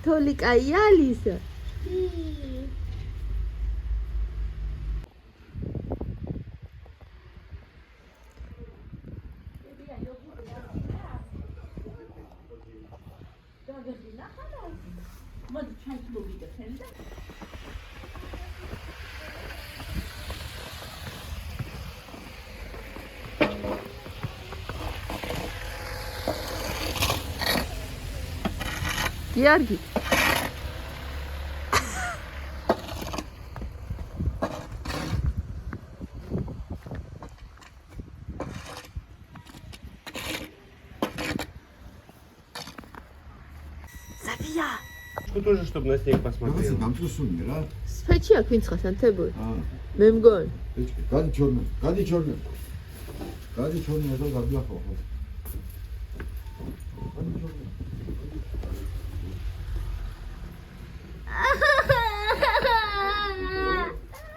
თოლი კაი ალისა. Yargi. София. Что тоже, чтобы на снег посмотрел? Там трусуни, да? Спечия квинцхан тебой. Мемгон. Гади черный. Гади черный, это гадляхо.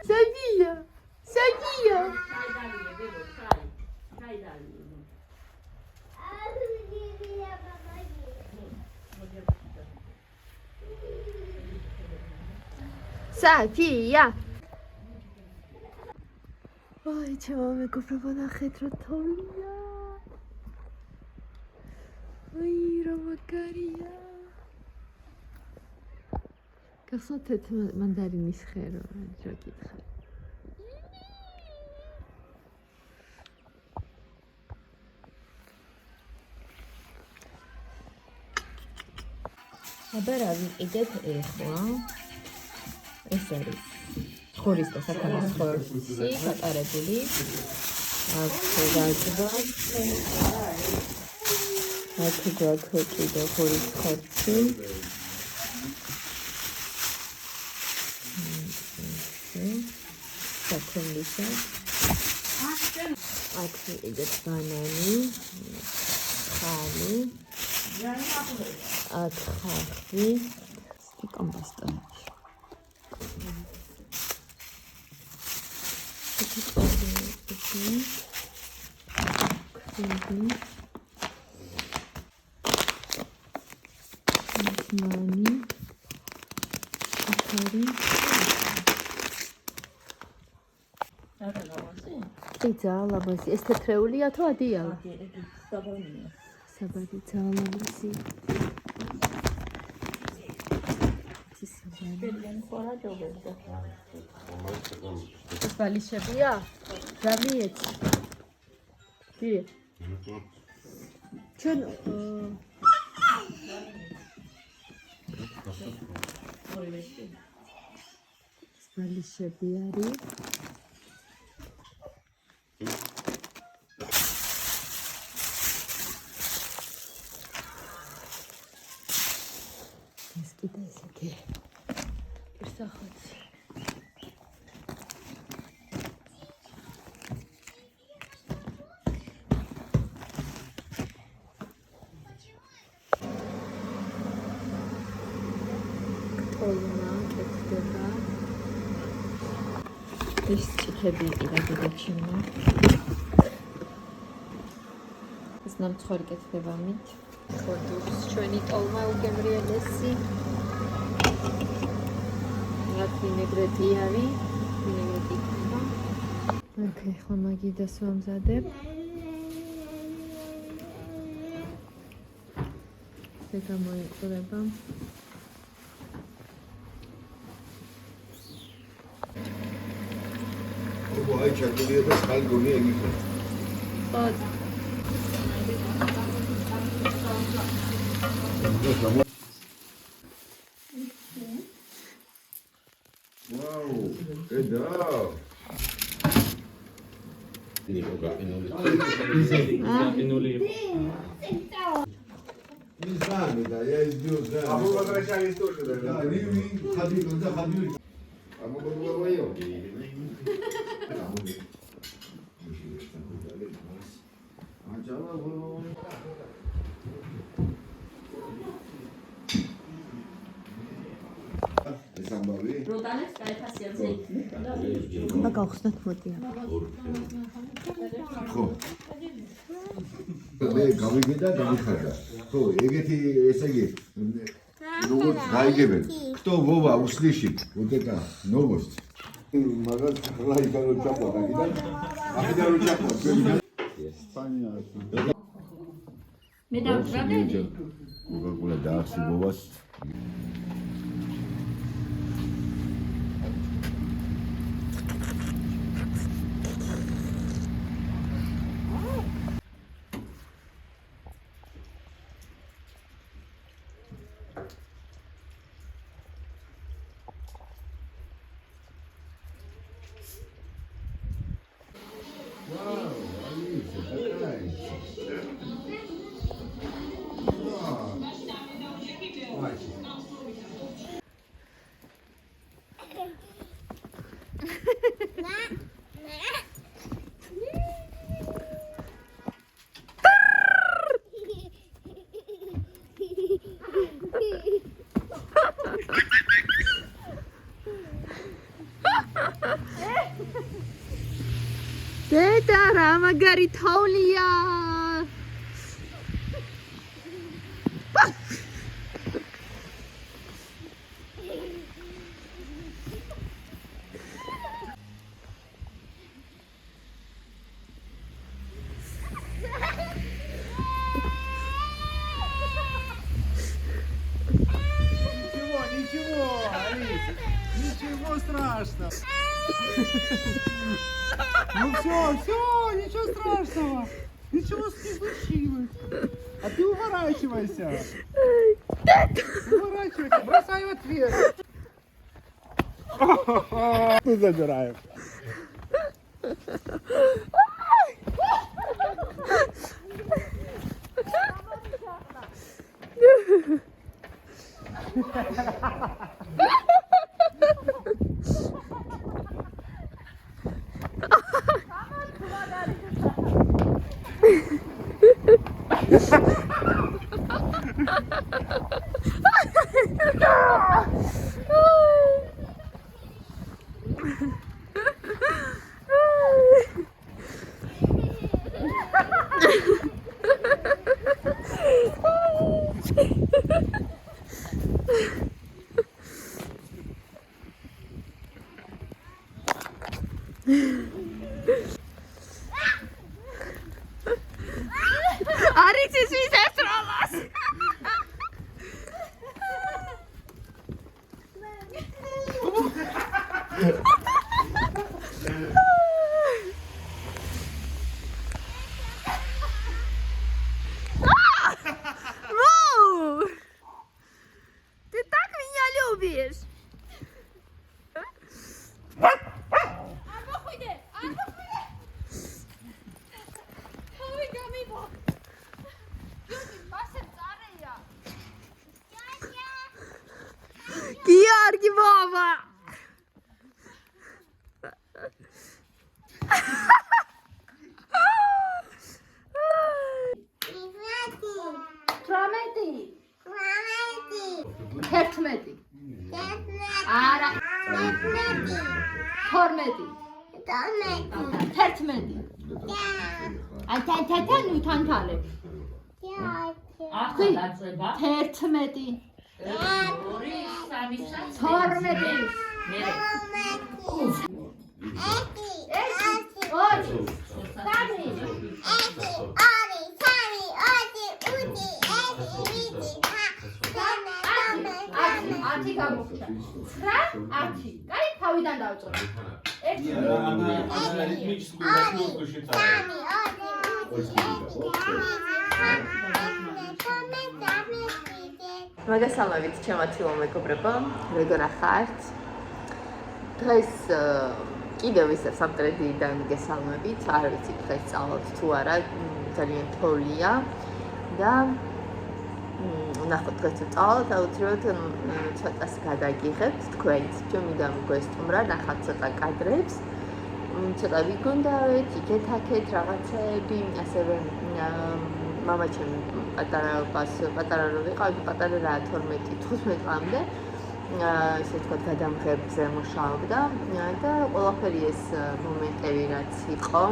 София. София. София. Ой, чего мы купили на хитро толия. Ой, ромакария. Касатет мандариნის ხერო, რა გითხარ. აბა რა ვიყიდეთ ეხლა? ეს არის ხორის და საქონლის ხორცი გატარებული. აქ გაჭდა. აქ გაქვეყიდა ხორის ხორცი. საქონლისა. აქ ვიყიდეთ ბანანი, ხალი. აქ ხალხი, სტიკომბასტონი. Money. Okay. ძალაბაზი. ეს თეთრეულია თუ ადიალა? საბანია. საბანი ძალაბაზი. ეს ბალიშებია? რა მიეც? კი. ჩვენ ბალიშები არის. ეს კიდე ესეთი ერთახოცი. Olma, ketდება. ეს ჭიქები იყიდა გადაჩინა. ეს ნამცხვარი კეთდება მით. ხოდურს ჩვენი ტოლმა უგემრიელესი. რაც ვინეგრეტი არის, ვინეგრეტი იქნება. ოკეი, ხლა მაგიდას ვამზადებ. ეს გამოიყურება. აი ჩაკულია და ხალი გონია იგივე. ხოდ. ვაუ, ედაო. Нифига, инули. Не знаю, да, я издёл, да. А мы возвращались тоже, да? Да, ходили. А мы были вдвоем. ეს ამბავი? დროდანაც კაიფასიაძე იქნება. აბა გავხსნათ მოდია. ხო. მე გავიგე და გამიხარდა. ხო, ეგეთი ესე იგი როგორც გაიგებენ. Кто Вова услышит вот это новость. Магаз лайкало чапла, да? Ахидало чапла. Понятно. მე დავუძრადები. Кока-кола დაახსი Вовას. დედა რა მაგარი თოვლია. Ничего, Алиса, ничего страшного. Ну все, ничего страшного. Ничего не случилось. А ты уворачивайся. Уворачивайся, бросай в ответ. Ну забираем. არის ის ვის ესროლას? Ты так меня любишь? Георгий, Вова! Тертмеди. Ара. Тормеди. Тертмеди. Ай ну тантале. ახლა დაწყება. Тертмеди. 2 3 4 Тормеди. მე ათი გამოგჭა. 9 10. კაი, თავიდან დავწერ. 1 მოგესალმებით ჩემო თილო მეგობრებო, როგორ ახართ? დღეს კიდევ ისე სამტრედიდან მოგესალმებით, არ ვიცი დღეს წავალთ თუ არა, ძალიან თოვლია და ნახოთ დღეს თუ წავალთ, აუცილებლად ცოტას გადაგიღებთ თქვენც, ჩემი მოგესტუმრა, ნახავთ ცოტა კადრებს, ცოტა ვიგუნდავეთ, იქეთ-აქეთ რაღაცეები, ასევე მამაჩემი პატარა რო ვიყავ, პატარა რა 12-15 წლამდე ესე ვთქვათ, გადამღებზე მუშაობდა და ყველაფერი ეს მომენტები რაც იყო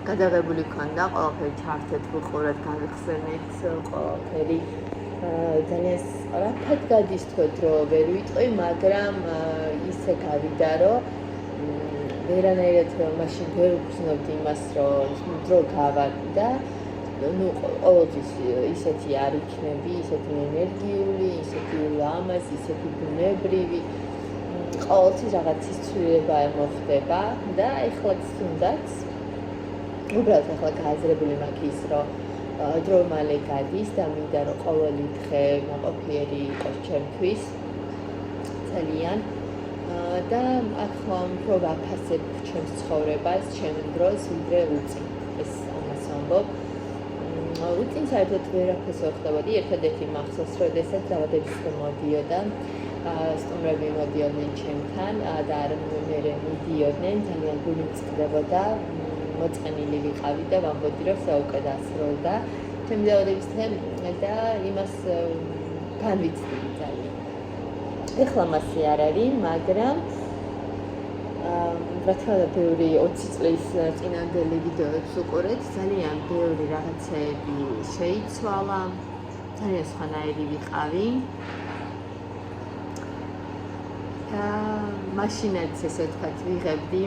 გადაღებული ქონდა, ყველაფერი ჩართეთ, ვუყურეთ, გავიხსენეთ, ყველაფერი ძალიან სწრაფად გადის თქო დრო ვერ ვიტყვი, მაგრამ ისე გავიდა, რომ ვერანაირად მაშინ ვერ ვგრძნობდი იმას, რომ დრო გავარდა. ნუ ყოველთვის ისეთი არ იქნები, ისეთი ენერგიული, ისეთი ლამაზი, ისეთი ბუნებრივი. ყოველთვის რაღაცის ცვლილება მოხდება და ეხლაც თუნდაც უბრალოდ ახლა გააზრებული მაქვს ის, რომ დრო მალე გადის და მინდა რომ ყოველი დღე მოყოფიერი იყოს ჩემთვის ძალიან და აქ უფრო ვაფასებ ჩემს ცხოვრებას, ჩემ დროს, ვიდრე უწინ. ეს ამას ამბობ. უწინ საერთოდ ვერაფერს ვერ ხდებოდი, ერთადერთი მახსოვს, როდესაც დაავადების მოდიოდა, სტუმრები მოდიოდნენ ჩემთან და მე მიდიოდნენ, ძალიან გული მწყდებოდა, მოწყენილი ვიყავი და ვამბობდი, რომ სა უკვე დასრულდა ჩემი დაავადების დღე და იმას განვიცდები ძალიან. ეხლა მასე არ არის, მაგრამ რა თქმა უნდა, ბევრი 20 წლის წინანდელი ვიდეოებს უყურეთ, ძალიან ბევრი რაღაცეები შეიცვალა, ძალიან სხვანაირი ვიყავი. და მაშინაც ესე ვთქვათ, ვიღებდი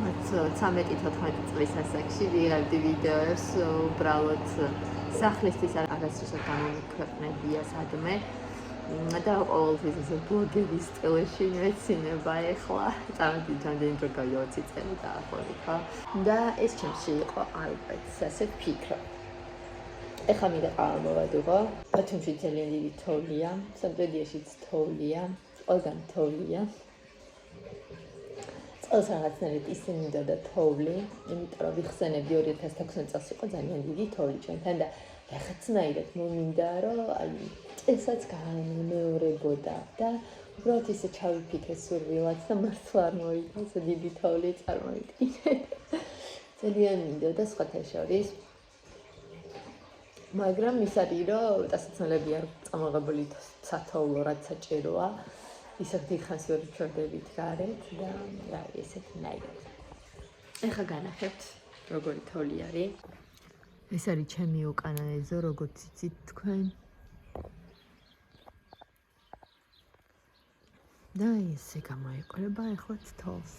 13-14 წლის ასაკში ვიღებდი ვიდეოებს, უბრალოდ სახლისთვის არასდროს გამომიქვეყნებია სადმე. და ყოველთვის ესე ბლოგერის სტილში მეცინება ეხლა. წამოვიდი რამდენი დრო გავიდა 20 წელი დაახლოებით, ხო? და ეს ჩემში იყო ალბათ, ასე ვფიქრობ. ეხლა მინდა ყავა მოვადუღო. ბათუმში ძალიან დიდი თოვლია, სამტრედიაშიც თოვლია, ყველგან თოვლია. წელს რაღაცნაირად ისე მინდოდა თოვლი, იმიტომ რომ ვიხსენებდი 2016 წელს იყო ძალიან დიდი თოვლი ჩვენთან და რაღაცნაირად მომინდა რომ აი წელსაც გამეორებოდა და უბრალოდ ისე ჩავიფიქრე სურვილად და მართლა არ მოვიდა ესე დიდი თოვლი წარმოვიდგინე. ძალიან მინდოდა სხვათა შორის. მაგრამ ის არის რომ დასაცმელები არ წამოღებული სათოვლო რაც საჭიროა. ისეთ დიდხანს ვერ ვჩვენდებით გარეთ და რა ესეთი ნაირად. ეხლა განახებთ როგორი თოვლი არის. ეს არის ჩემი უკანა ეზო, როგორც იცით თქვენ. და ესე გამოიყურება ეხლაც თოვლს.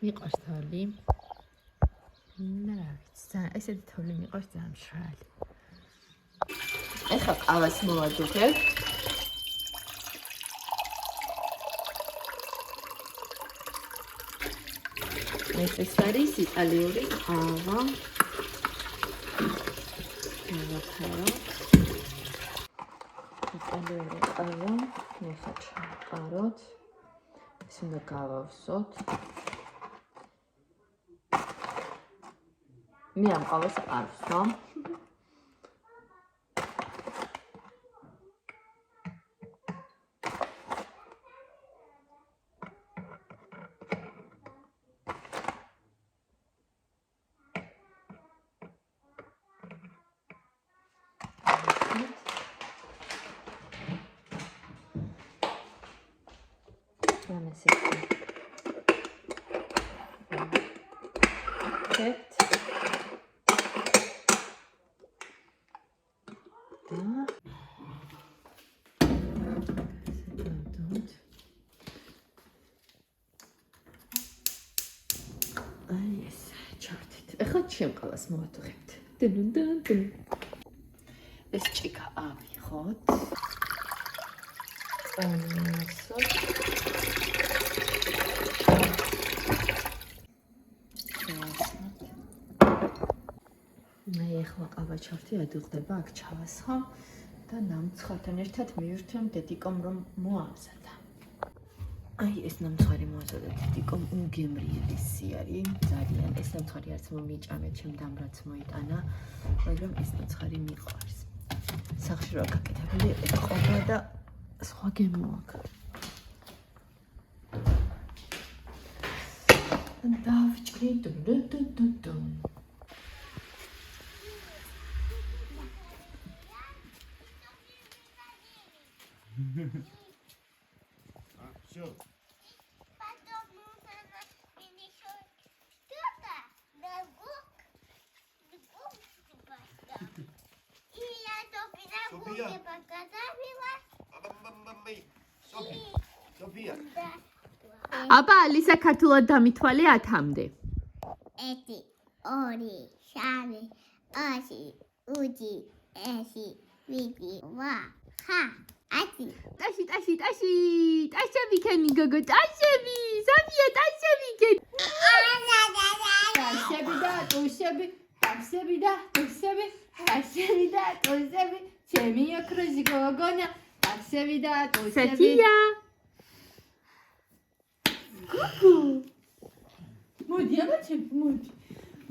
მიყვარს თოვლი. რა ვიცი, ესეთი თოვლი მიყვარს ძალიან მშრალი. ეხლა ყავას მოვადუღებ. ეს არის იტალიური ყავა. იტალიური ყავა, მოსაჩაყაროთ. ეს უნდა გავავსოთ. მე ამ ყავას არ ვსვამ. ეხლა ჩემყავას მოვადუღებთ. ეს ჭიქა ავიღოთ. მე ეხლა ყავა ჩავთი ადუღდება აქ ჩავასხა და ნამცხართან ერთად მივირთვემ დედიკომ რომ მოამზადა. აი ეს ნამცხარი მოაზრდა დედიკომ უგემრიელესი არის ძალიან. ეს ნამცხარი არც მომიჭამეთ ჩემ დამრაც მოიტანა, მაგრამ ეს ნამცხარი მიყვარს. სახში რა გაკეთებული ყობა და სხვა გემო აქვს. დავჭრი Sofia. Sofia. აბა ალისა ქართულად დამითვალე 10-მდე. 1, 2, 3, 4, 5, 6, 7, 8. ტაშები ქენი გოგო, ტაშები, საფია ტაშები ქენი. ტაშები და ტუშები, ტაშები და ტუშები, ტაშები და ტუშები, ჩემი ოქროჟი გოგონა, ტაშები და ტუშები. საფია. გოგო. მოდი აბა ჩემ, მოდი.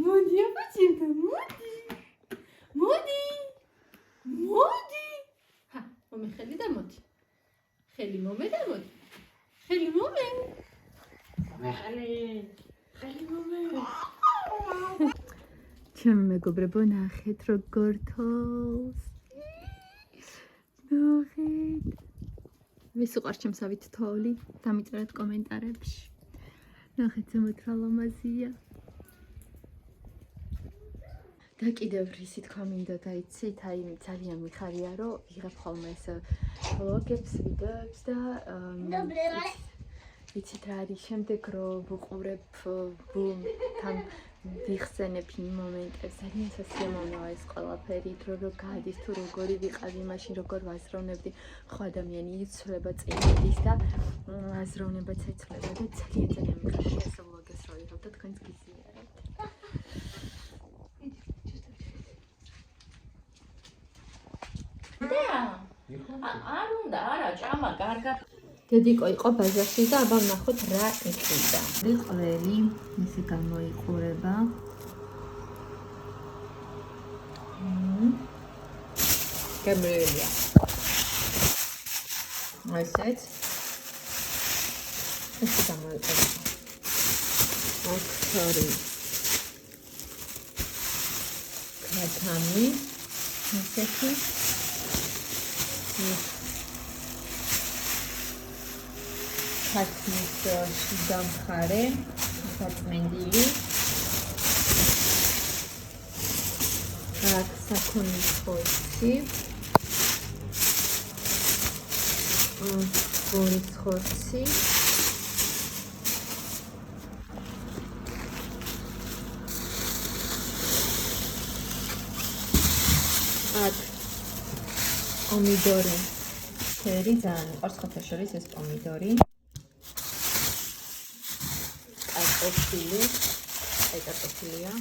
მოდი აბა ჩემ, მოდი. მოდი. მოდი. ჰა, მომეხელი და მოდი. ხელი მომე და მოდი. ხელი მომე. ხელი მომე. ჩემ მეგობრებო, ნახეთ როგორ თოვს. ნახეთ. ვის უყარს ჩემსავით თოვლი? დამიწერეთ კომენტარებში. ნახეთ ზემოთ რა ლამაზია. და კიდევ რისი თქვა მინდა და იცით, აი ძალიან მიხარია, რომ ვიღებ ხოლმე ეს ვლოგებს, ვიდეოებს და იცით რა არის შემდეგ რომ ვუყურებ თან ვიხსენებ იმ მომენტებს, ძალიან სასიამოვნოა ეს ყველაფერი, რო გადის თუ როგორი ვიყავი, მაშინ როგორ ვაზროვნებდი, ხო ადამიანი იცვლება წინდის და აზროვნებაც ეცვლება და ძალიან მიხარია ეს ვლოგებს რო ვიღებ და თქვენს გიზიარებთ. არ უნდა, არა, ჭამა კარგად. დედიკო იყო ბაზარში და აბა ვნახოთ რა იყიდა. ყველი მისი გამოიყურება. გამრეელია. ესეც. ესე გამოიყურება. ოქრორი. კრატამი. ესეთი. ქართლის შიდა მხარე, საწმენდილი. აქ საქონლის ხორცი. გორის ხორცი. აქ პომიდორი. ფერი ძალიან მიყვარს ხოთა შორის ეს პომიდორი. კარტოფილი. აი კარტოფილია.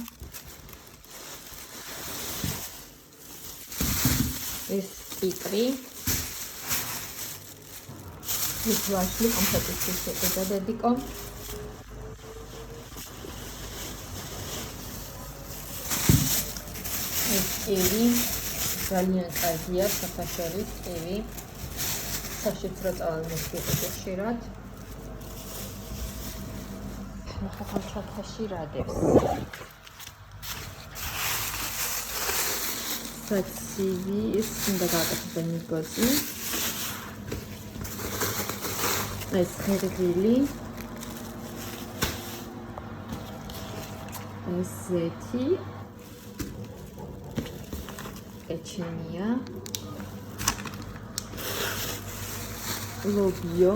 ეს პიტრი. ეს ვაშლი კომპეტიციის შეყიდა დედიკო. ეს კივი. ძალიან კარგია საფაშორის კივი. საშიძრო წავალმოს ვიყიდე ხშირად. ნახავთ ჩათაში რადებს. საცივი ის უნდა გააკეთებენ მიგოზი. ეს ხერხილი. ეს ზეთი. ეჩენია. ლობიო.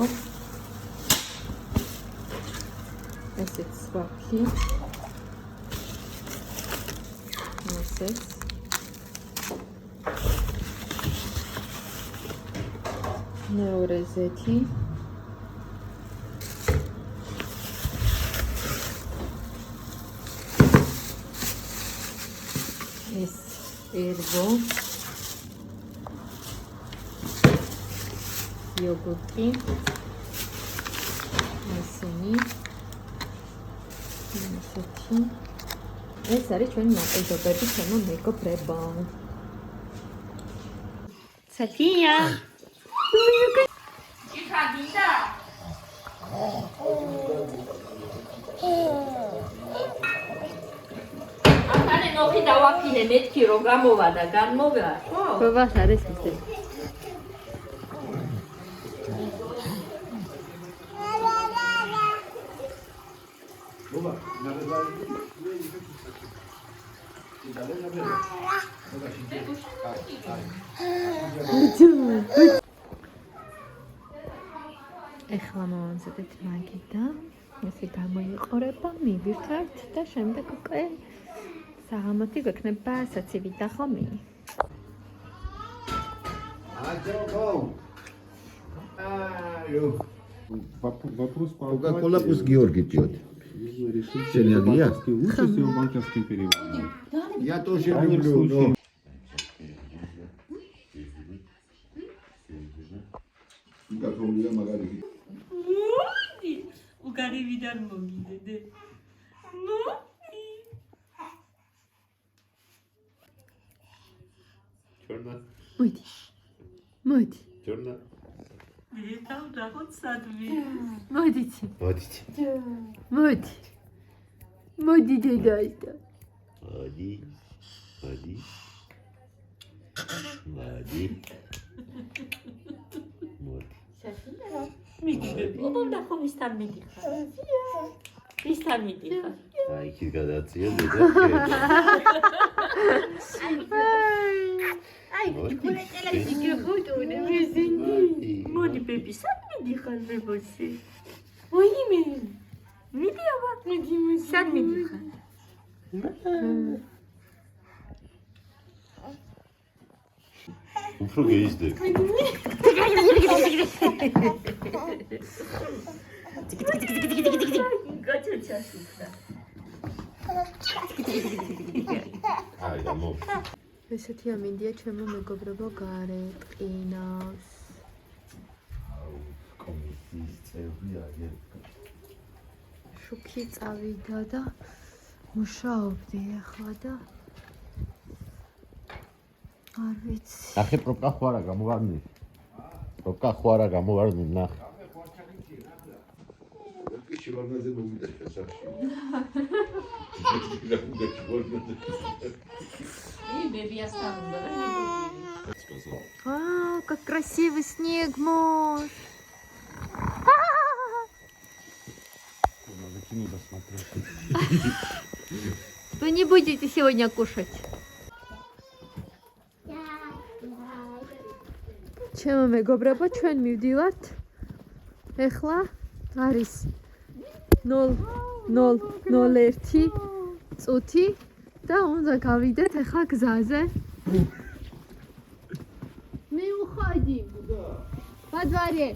ესეც სვაფი. ესეც. მეორე ზეთი. ეს ერბო. იოგურტი. ესენი. ესეთი. ეს არის ჩვენი მაყიდობები ჩემო მეგობრებო. საფია. იქადინდა. ახალი ნოხი დავაფინე მეთქი რომ გამოვა და განმოვა, ხო? ბაბას არის ისე. ეხლა მოვამზადეთ მაგი და ესე გამოიყურება, მივირთვით და შემდეგ უკვე საღამოთი გვექნება საცივი და ხომი. Вопрос по Кока-кола пусть Георгий пьет. Сегодня я? Лучше всего банковским переводом. Я тоже люблю, но... Как у меня магазин. უკარივიდან მოგიდე. Черно. მოდი. მოდი. Черно. მე თავ რაღაც სადმი. მოდით. Водите. მოდი. მოდი დედაიტა. Води. Води. Води. Вот. მიგიდე. ოპა და ხომისთან მიდიხარ. ისთან მიდიხარ. Ай, кидгадация, да? აი, გულეთელები გიხუტუნე ვიზინი. მოდი ბები, სად მიდიხარ ბებოსი? ვაიმე. მიდი აბა. მიდი. სად მიდიხარ? უფრო გეიზდე. გაჩაჩასუხდა. აი, გამო. ესეთი ამინდია ჩემო მეგობრებო გარეტყინავს. კომისიის წევრია, შუქი წავიდა და მუშაობდი ახლა და არ ვიცი. ნახე პროპკა ხوارა გამოვარდნი. პროპკა ხوارა გამოვარდნი, ნახე. Чего-то забудешь, Саша. ი ბები ასთან უნდა და Как красивый снег, мой. Надо кино досмотреть. Вы не будете сегодня кушать. ჩემო მეგობრებო, ჩვენ მივდივართ. ეხლა არის 0:01 წუთი და უნდა გავიდეთ ეხლა გზაზე. Мы уходим. Во дворе.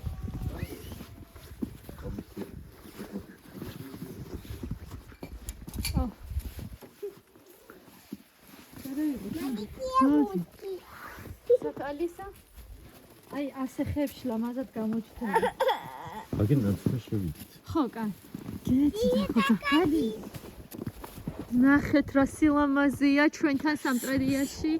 Алиса. აი ასე ხებში ლამაზად გამოჩნდა. აგენ ნაცნობი. ხო, კან. გეცი და ხოთი. ნახეთ რა სილამაზეა ჩვენთან სამტრედიაში.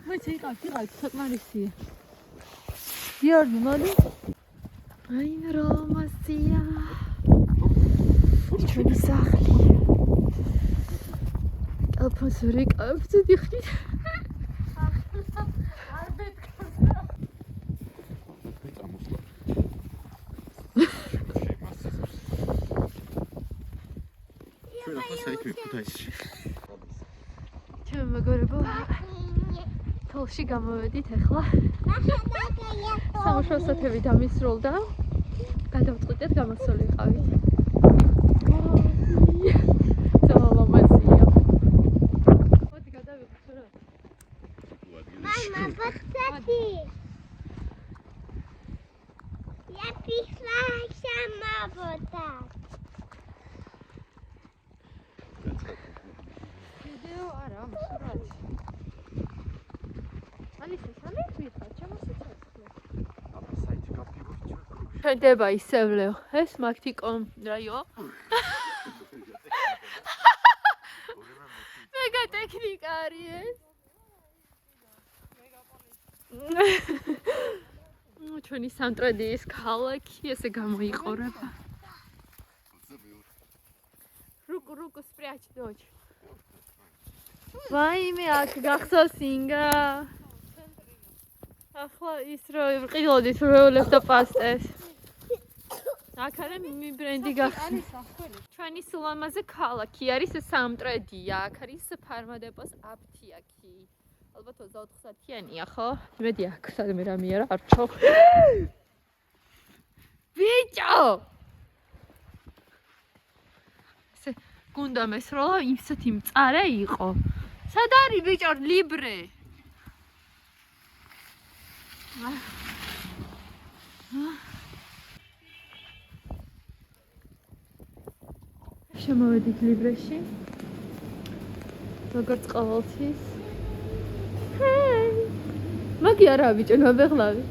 მოიცა იყავ, საკმარისია. გიორგი, მოდი. აი რა ლამაზია. ჩვენი სახლი. ტელეფონს ვიკავებ და დიხდით. ჩვენ მეგობრებო თოლში გამოვედით ახლა. სამუშაო საათები დამისრულდა. გადავწყვიტეთ გამოსულიყავით. მოდი გადავიდეთ რა. Мама, посмотри. Я пришла сама вот так. ვიდეო არა, სურათი. ალისა, სამი ხარ, ჩამოსეცეს. შენდება ისევლეო. ეს მაქტიკომ რაიო? მეგა ტექნიკა არის ეს. ჩვენი სამტრედიის ქალაქი ესე გამოიყურება. Руку спрячь, дочь. ვაიმე, აქ გახსოვს ინგა. ახლა ის რო ვიყიდოდით როულებს და პასტეს. აქ არის მიბრენდი გახსნა. ჩვენი სულამაზე ქალაქი არის სამტრედია. აქ არის ფარმადეპოს აფთიაქი. ალბათ 24 საათიანია, ხო? იმედი აქ სადმე რამე არა არჩო. ბიჭო! ესე გუნდა მესროლა ისეთი მწარე იყო. სად არის ბიჭო ლიბრე? შემოვედით ლიბრეში. როგორც ყოველთვის. მაგი არა ბიჭო, ნაბეღლავი.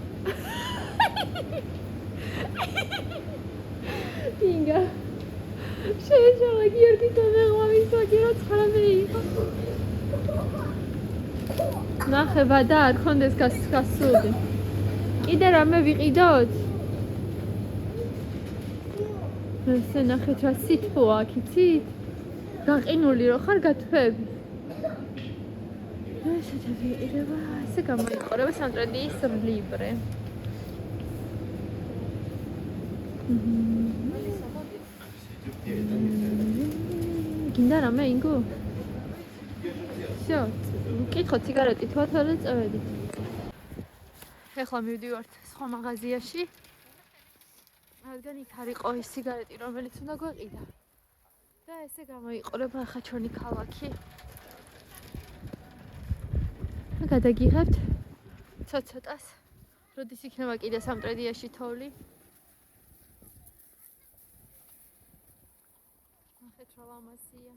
ინგა. შეიძლება გიორგი ნაბეღლავის მაგი რა ცხრამე იყო. ნახე ვადა არ ხონდეს გასული. კიდე რამე ვიყიდოთ? ესე ნახეთ რა სითბოა აქ იცით? გაყინული რო ხარ გათვები. ესე დავიყიდება, ესე გამოიყურება სამტრედიის ლიბრე. გინდა რამე ინგო? всё, ვკითხო ციგარეტი თვალთვალე წავედით. ეხლა მივდივართ სხვა მაღაზიაში. რადგან იქ არისო ის სიგარეტი, რომელიც უნდა გვეყიდა. და ესე გამოიყურება ახლა ჩვენი ქალაქი. გადაგიღებთ ცოტ-ცოტას. როდის იქნება კიდე სამტრედიაში თოვლი? ნახეთ რა ლამაზია.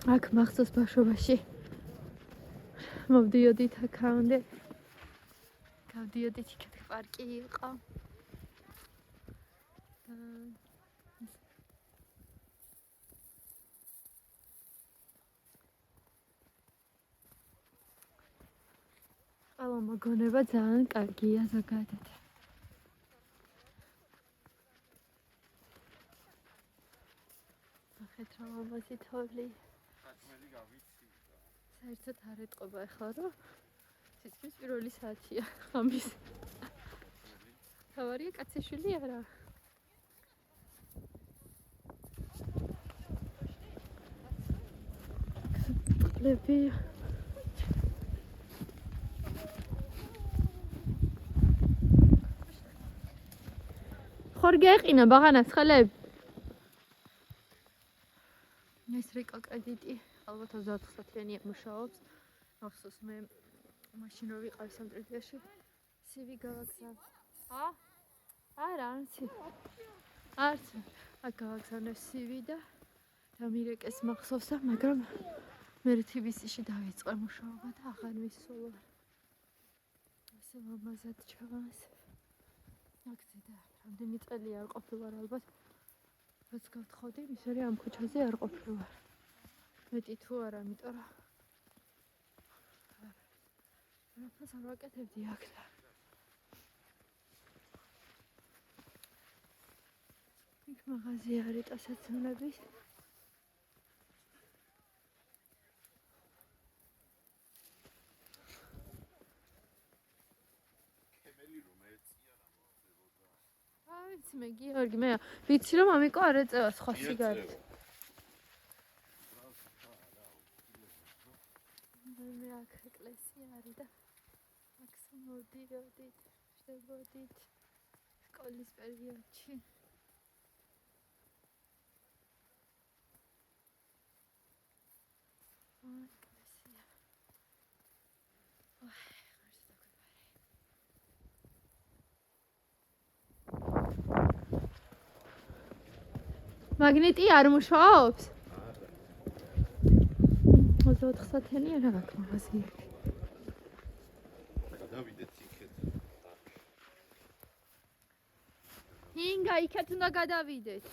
აქ მახსოვს ბავშვობაში მოვდიოდით აქამდე გავდიოდით იქეთ პარკი იყო ყველა მოგონება ძალიან კარგია ზოგადად ნახეთ რა ლამაზი თოვლი საერთოდ არ ეტყობა ახლა რომ თითქმის პირველი საათია ხამის თავარია კაცეშვილი არა ლები ხორ გეყინა ბაღანას ხალებ ეს რიკა კრედიტი ალბათ 24 საათიანია მუშაობს. მახსოვს მე მაშინ რო ვიყავი სამტრედიაში CV გავაგზავნე. არა, არც. აქ გავაგზავნე CV და დამირეკეს მახსოვსა, მაგრამ მე TBC-ში დავიწყე მუშაობა და აღარ ვისულა. ასე ლამაზად ჩავას. აქციდა, რამდენი წელი არ ყოფილვარ ალბათ. რაც გავთხოვდი, ის არის ამ ქუჩაზე არ ყოფილვარ. მეტი თუ არა, იმიტომ რომ რაფას არ ვაკეთებდი აქ და იქ მაღაზია არის ტასაცმლების ვიცი მე გიორგი მე ვიცი რომ ამიკო არ ეწევა სხვა სიგარეტი მე აქ ეკლესია არის და აქ მოვდიოდით, შევდით სკოლის პერიოდში. ეკლესია. ოი, ღარს დაგვიბარე. მაგნიტი არ მუშაობს? 24 საათიანი არა აქვს მაღაზია. გადავიდეთ იქეთ. ინგა იქეთ უნდა გადავიდეთ.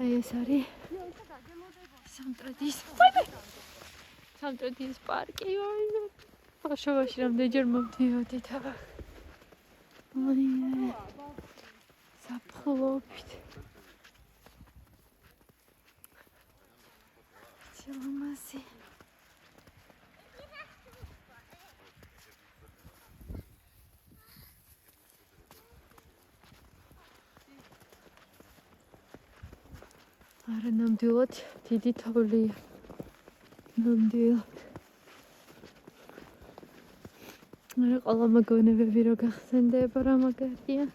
აი ეს არის სამტრედიის პარკი. ბავშვობაში რამდენჯერ მოვდიოდით აბა. აი საფხლობით. Чамаси. არა ნამდვილად დიდი თოვლია. ნამდვილად. არა ყველა მოგონებები რო გახსენდება რა მაგარია.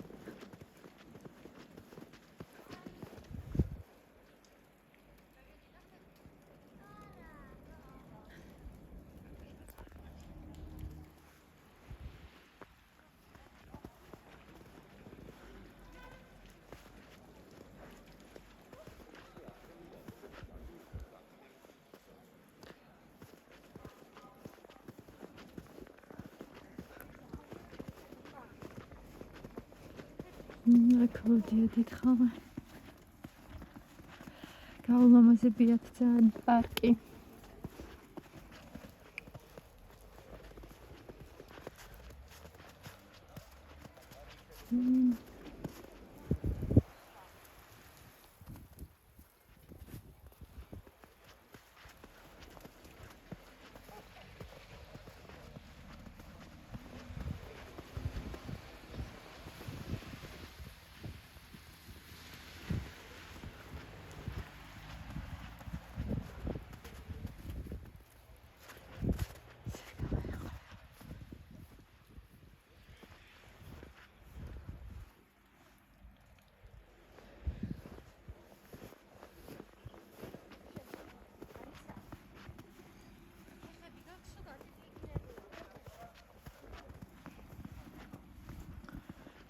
Აკმოდიოდით ხოლმე. გაულამაზებიათ ძალიან პარკი.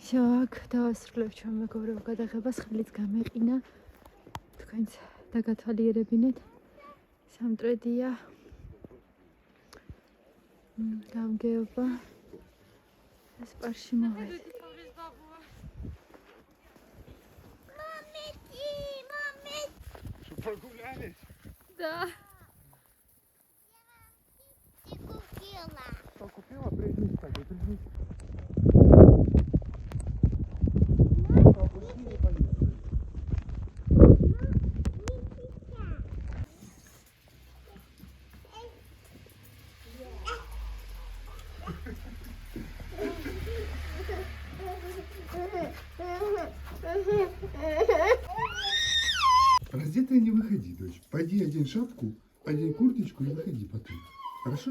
Შოაკ დავასრულებ ჩვენ მეგობრებო გადაღებას, ხელით გამეყინა. თქვენც დაგათვალიერებინეთ. სამტრედია. გამგეობა. ეს პარკში მოვედი. Мамочки. Да. Ты купила. Что купила? Прижмись так, прижмись. Раздетая не выходи, дочь. Пойди одень шапку, одень курточку и выходи потом. Хорошо?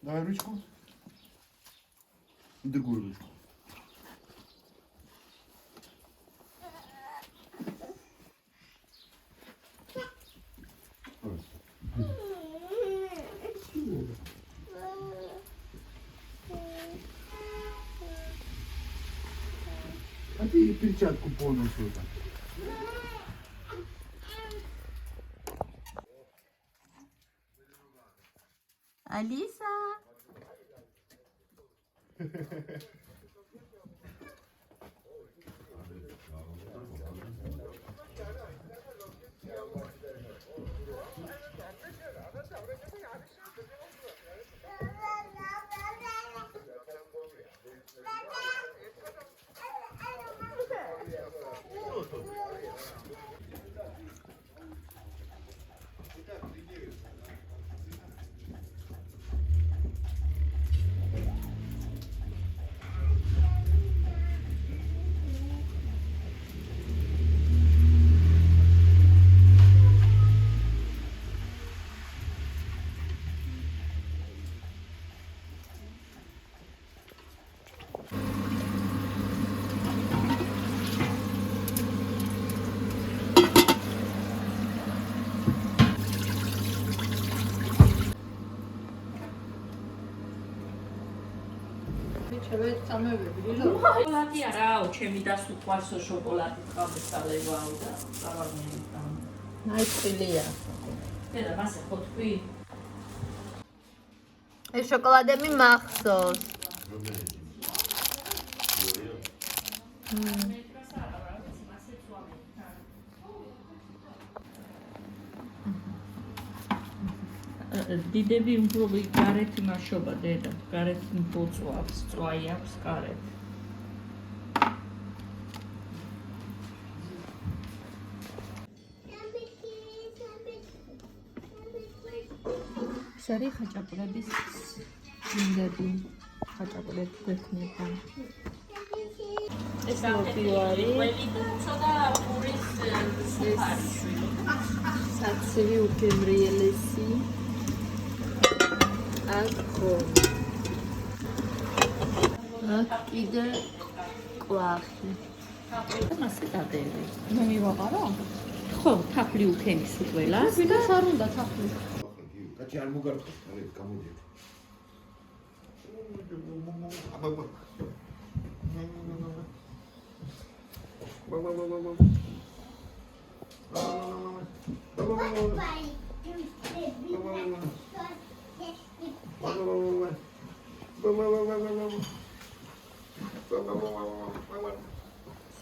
Давай ручку. И другую ручку. А ты перчатку полностью так. Алиса. შოკოლადი არაო, ჩემი დასუყვარსო შოკოლადი წამესალებაო და წავაგნებდა. ნაიწყილია. და მასე ხო თქვი? ეს შოკოლადები მახსოვს. დიდები უფრო გარეთ იმაშობა დედა, გარეთ ბოწვა აქვს, წვაი აქვს გარეთ. ეს არის ხაჭაპურების ინდები. ხაჭაპურები გვექნება. ეს მოპივარი, ყველი და ცოტა პურის სუფარი შვილი. საცივი უგემრიელესი. აქ კიდე კვახი. მასე დადები. მე მივაყარო? ხო, თაფლი უქენის უყველას. ვინას არ უნდა თაფლი. კაცი არ მოგარწოს, არის გამოდიეთ.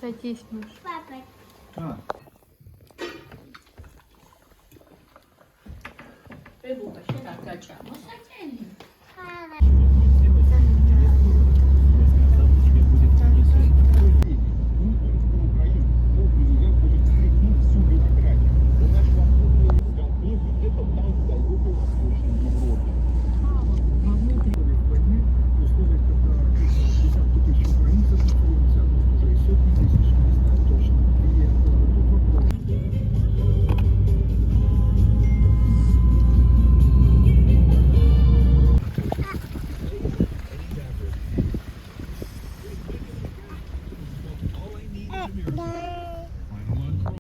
საჭისმოს. ბებუა შენ არ გაჭამო საჭენი. ხარა